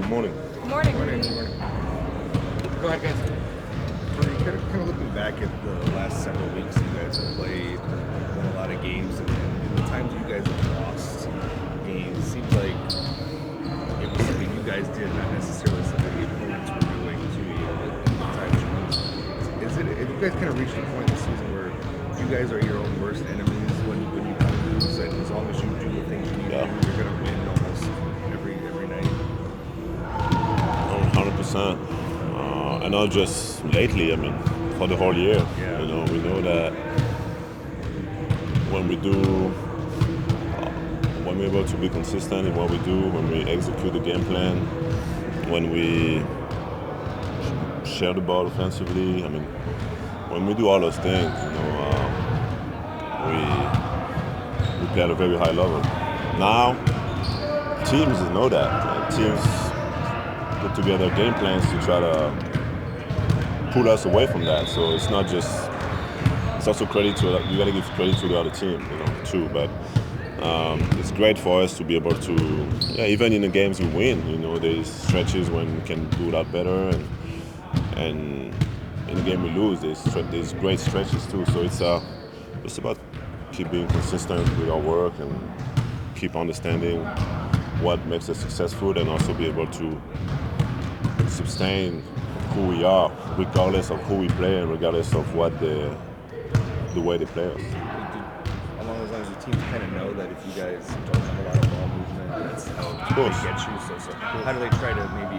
good morning. Good morning. Morning. Go ahead, guys. Rudy, kind of looking back at the last several weeks you guys have played, won a lot of games, and the times you guys have lost games, seems like it was something you guys did, not necessarily something the opponents were doing to you at the times you lose. Have you guys kind of reached a point this season where you guys are your own worst enemies when you kind of lose, and as long as you do the things you need to do, you're going to win almost every night? 100%. And not just lately, I mean, for the whole year. Yeah. You know, we know that when we're able to be consistent in what we do, when we execute the game plan, when we share the ball offensively, I mean, when we do all those things, you know, we play at a very high level. Now, teams know that. Teams put together game plans to try to pull us away from that. So it's not just. It's also credit to you. Got to give credit to the other team, you know, too. But it's great for us to be able to, even in the games we win, you know, there's stretches when we can do that better, and in the game we lose, there's great stretches too. So it's about keep being consistent with our work and keep understanding what makes us successful, and also be able to sustain who we are, regardless of who we play and regardless of what the way they play us. Along those lines, the teams kind of know that if you guys don't have a lot of ball movement, that's how they get you. So how do they try to maybe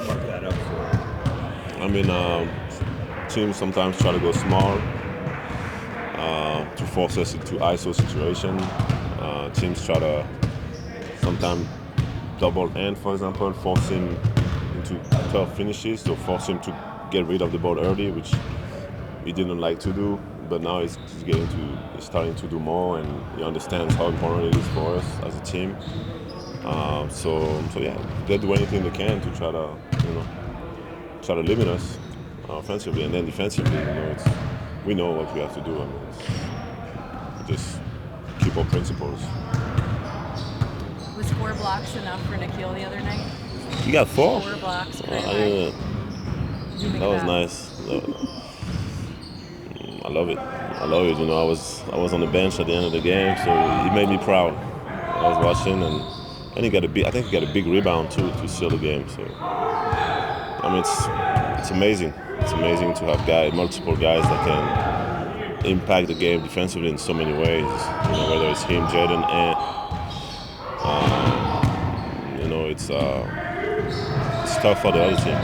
mark that up for you? I mean, teams sometimes try to go small to force us into ISO situation. Teams try to sometimes double end, for example, force him into tough finishes, so force him to get rid of the ball early, which he didn't like to do. But now he's starting to do more, and he understands how important it is for us as a team. So yeah, they do anything they can to try to limit us offensively, and then defensively, you know, we know what we have to do. I mean, we just keep our principles. Was 4 blocks enough for Nikhil the other night? You got 4? 4 blocks. That was nice. I love it. You know, I was on the bench at the end of the game, so it made me proud. I was watching, and I think he got a big rebound too to seal the game. So I mean, it's amazing. It's amazing to have multiple guys that can impact the game defensively in so many ways. You know, whether it's him, Jaden, and you know, it's tough for the other team.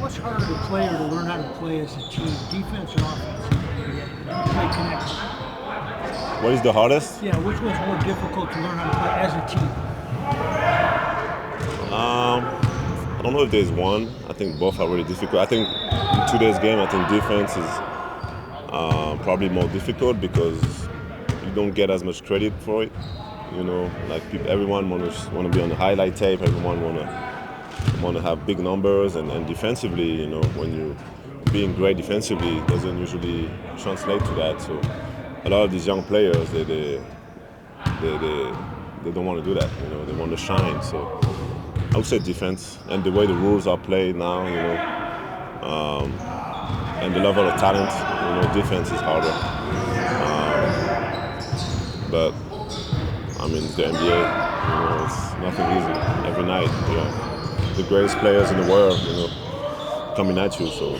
What's harder to play or to learn how to play as a team, defense or offense? Play connection. What is the hardest? Yeah, which one's more difficult to learn how to play as a team? I don't know if there's one. I think both are really difficult. I think in today's game, I think defense is probably more difficult because you don't get as much credit for it. You know, like everyone want to be on the highlight tape. Everyone want to have big numbers, and defensively, you know, when you being great defensively doesn't usually translate to that. So a lot of these young players, they don't want to do that. You know, they want to shine. So I would say defense, and the way the rules are played now, you know, and the level of talent, you know, defense is harder. But I mean, it's the NBA. You know, it's nothing easy. Every night, you know, the greatest players in the world, you know, coming at you. So.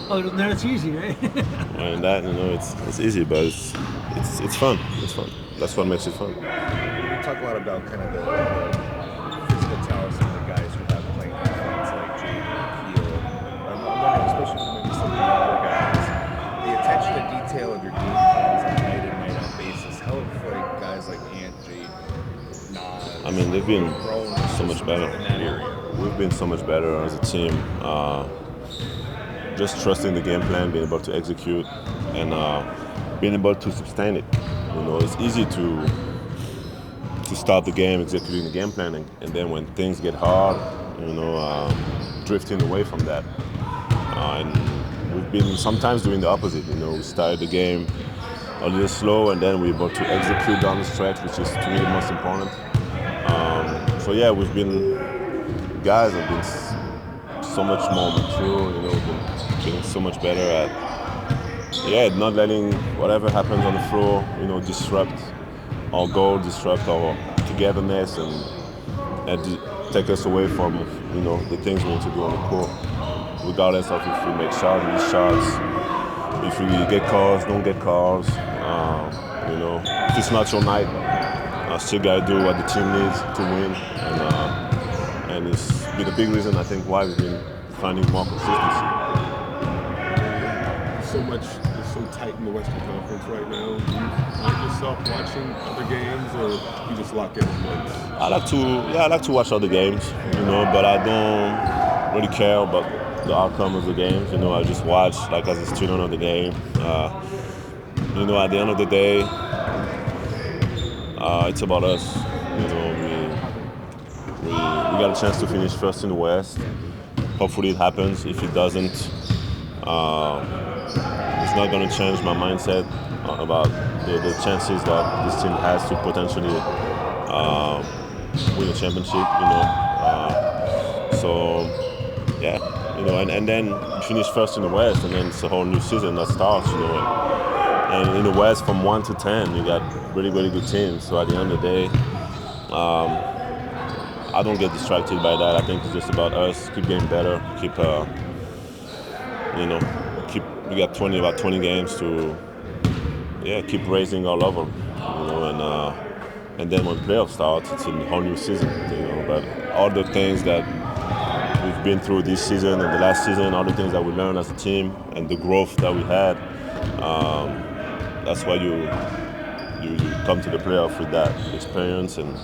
Oh, then it's easy, right? And that, you know, it's easy, but it's fun. It's fun. That's what makes it fun. We talk a lot about kind of the physical talents of the guys who have played defense, like Jaden and Nikhil. I'm wondering, especially for maybe some of the younger guys, the attention to detail of your game plans on a night-in, night-out basis. How have like guys like Ant, Jaden, Nas, I mean, they've been grown so much better. in that area? We've been so much better as a team. Just trusting the game plan, being able to execute, and being able to sustain it. You know, it's easy to start the game executing the game plan, and then when things get hard, you know, drifting away from that. And we've been sometimes doing the opposite. You know, we started the game a little slow, and then we're able to execute down the stretch, which is to me the most important. So yeah, we've been guys have been so much more mature, been getting so much better at, not letting whatever happens on the floor, disrupt our goal, disrupt our togetherness, and take us away from, the things we need to do on the court, regardless of if we make shots, miss shots, if we get calls, don't get calls. If it's not your night, I still gotta do what the team needs to win, and it's been a big reason I think why we've been finding more consistency. It's so tight in the Western Conference right now. Do you find yourself watching other games, or you just lock in on one? I like to watch other games, but I don't really care about the outcome of the games. I just watch like as a student of the game. At the end of the day, it's about us. We got a chance to finish first in the West. Hopefully it happens. If it doesn't, it's not going to change my mindset about the chances that this team has to potentially win a championship. And then finish first in the West, and then it's a whole new season that starts. And in the West, from 1 to 10, you got really, really good teams. So at the end of the day, I don't get distracted by that. I think it's just about us, keep getting better, we got about 20 games to, keep raising our level, and then when playoffs start, it's a whole new season, But all the things that we've been through this season and the last season, all the things that we learned as a team, and the growth that we had. That's why you come to the playoff with that experience and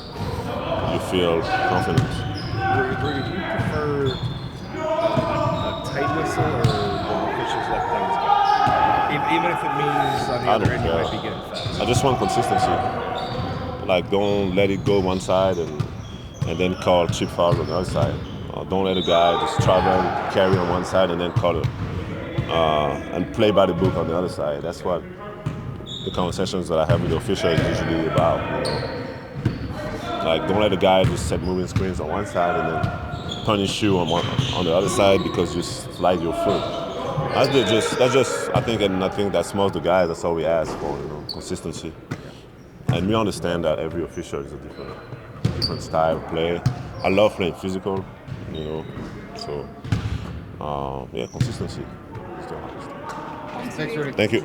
you feel confident. Rudy, do you prefer a tight whistle or the officials let things go? Even if it means on the other end you might be getting fast. I just want consistency. Like, don't let it go one side and then call chip foul on the other side. Don't let a guy just travel, carry on one side and then call it and play by the book on the other side. That's what the conversations that I have with the officials is usually about. Like, don't let a guy just set moving screens on one side and then punish you on the other side because you slide your foot. I think that's most of the guys. That's all we ask for, consistency. And we understand that every official is a different style of play. I love playing physical, So, consistency is the hardest. Thanks, Rudy. Thank you.